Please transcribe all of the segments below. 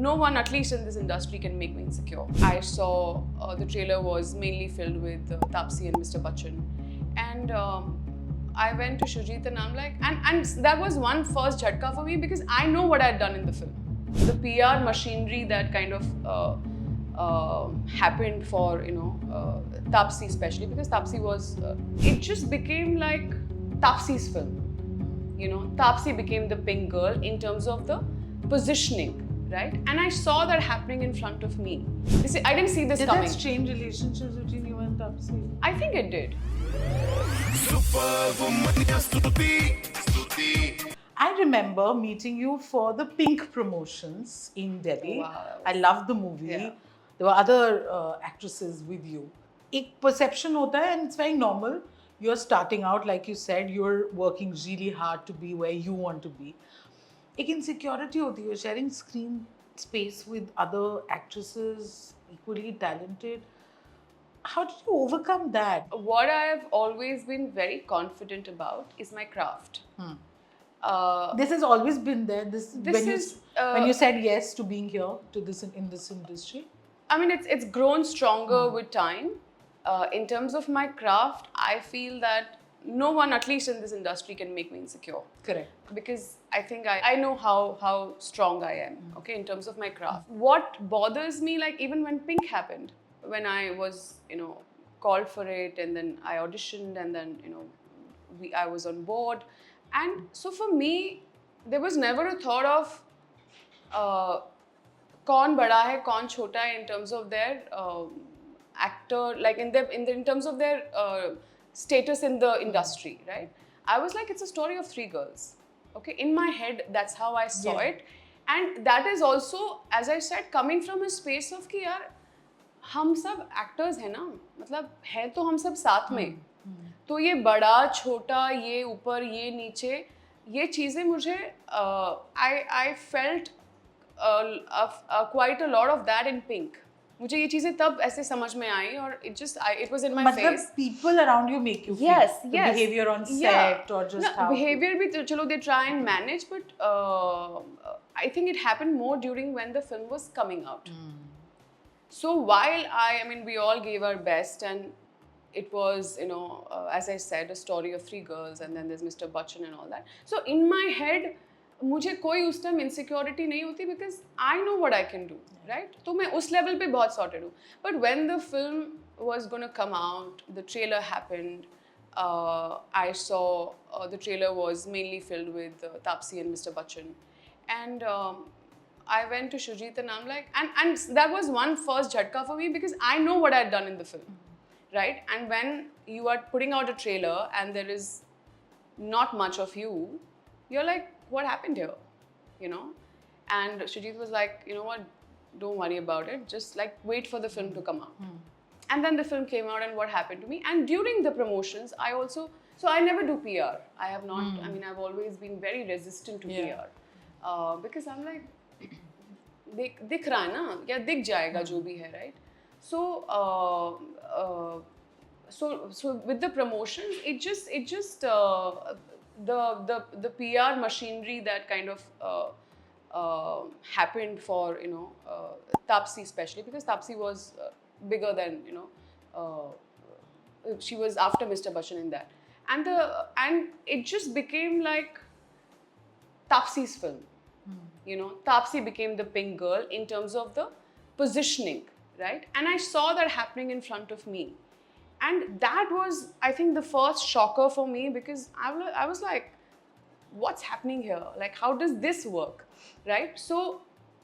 no one, at least in this industry, can make me insecure. I saw the trailer was mainly filled with Taapsee and Mr. Bachchan, and I went to Shujit and I'm like, and that was one first jhatka for me because I know what I'd done in the film. The PR machinery that kind of happened for Taapsee, especially because Taapsee was it just became like Taapsee's film. Taapsee became the pink girl in terms of the positioning, right? And I saw that happening in front of me. You see, I didn't see this coming. Did that change relationships between you and Taapsee? I think it did. I remember meeting you for the Pink promotions in Delhi. Wow. I loved the movie. Yeah. There were other actresses with you. एक perception होता है and it's very normal. You're starting out, like you said, you're working really hard to be where you want to be. एक insecurity होती है, you're sharing screen space with other actresses equally talented. How did you overcome that? What I have always been very confident about is my craft. This has always been there. When you said yes to being here to this in this industry. I mean, it's grown stronger with time. In terms of my craft, I feel that no one, at least in this industry, can make me insecure. Correct. Because I think I know how strong I am, okay, in terms of my craft. What bothers me, like even when Pink happened, when I was, called for it and then I auditioned and then, I was on board. And so for me, there was never a thought of kaun bada hai, kaun chota hai in terms of their actor, like in terms of their status in the industry, right? I was like, it's a story of three girls. Okay, in my head, that's how I saw it. And that is also, as I said, coming from a space of कि यार हम सब actors हैं ना, मतलब है तो हम सब साथ में. तो ये बड़ा छोटा, ये ऊपर, ये नीचे, ये चीज़ें मुझे I felt quite a lot of that in Pink. मुझे ये चीज़ें तब ऐसे समझ में आई और it was in my face. मतलब people around you make you feel Yes. behavior on set or just how behavior भी तो चलो they try and manage, but I think it happened more during when the film was coming out. So while I mean we all gave our best and it was as I said a story of three girls and then there's Mr. Bachchan and all that. So in my head मुझे कोई उस time insecurity नहीं होती because I know what I can do right. तो मैं उस level पे बहुत सॉर्टेड हूँ. But when the film was gonna come out, the trailer happened, I saw the trailer was mainly filled with Taapsee and mister Bachchan and I went to Shujit and I'm like, and that was one first jhatka for me because I know what I'd done in the film, right? And when you are putting out a trailer and there is not much of you, you're like, what happened here, and Shujit was like, you know what, don't worry about it, just like wait for the film to come out. And then the film came out and what happened to me, and during the promotions I never do PR. I have not, I mean I've always been very resistant to PR because I'm like दिख रहा है ना या दिख जाएगा जो भी है, right? So with the promotions it just the PR machinery that kind of happened for Taapsee, especially because Taapsee was bigger than she was after Mr. Bachchan in that, and it just became like Taapsee's film. Taapsee became the pink girl in terms of the positioning, right? And I saw that happening in front of me. And that was, I think, the first shocker for me because I was like, what's happening here? Like, how does this work, right? So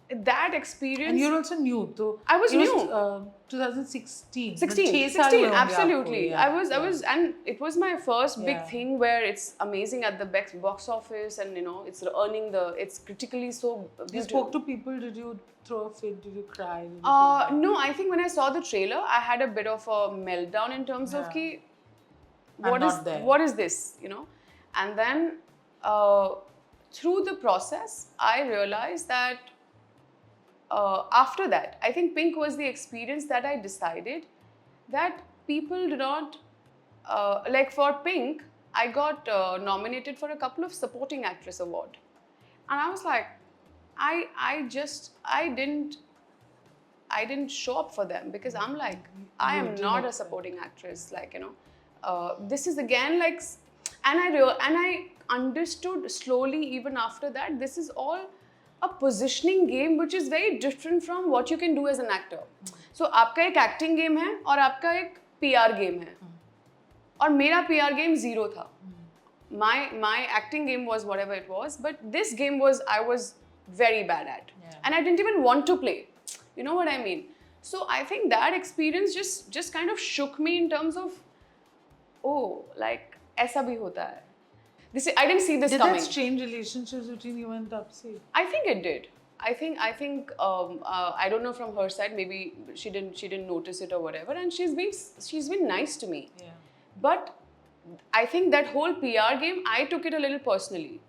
that experience. And you're also new, though. I was new. 2016. 16, absolutely. Yeah. I was, and it was my first big Yeah. thing where it's amazing at the box office, and it's critically so beautiful. You spoke to people. Did you throw a fit? Did you cry? No, I think when I saw the trailer, I had a bit of a meltdown in terms of ki, what is this, And then through the process, I realized that after that, I think Pink was the experience that I decided that people do not, like for Pink, I got nominated for a couple of supporting actress award. And I was like, I didn't show up for them because I'm like, I am not a supporting actress. Like, you know, this is again like, and I understood slowly even after that, this is all a positioning game which is very different from what you can do as an actor. So आपका एक acting game है और आपका एक PR game है. और मेरा PR game zero था. My acting game was whatever it was, but this game I was very bad at, and I didn't even want to play. You know what I mean? So I think that experience just kind of shook me in terms of, oh, like ऐसा भी होता है. I didn't see this Did coming. that change relationships between you and Taapsee? I think it did. I think I don't know from her side. Maybe she didn't notice it or whatever, and she's been nice to me. Yeah. But I think that whole PR game, I took it a little personally.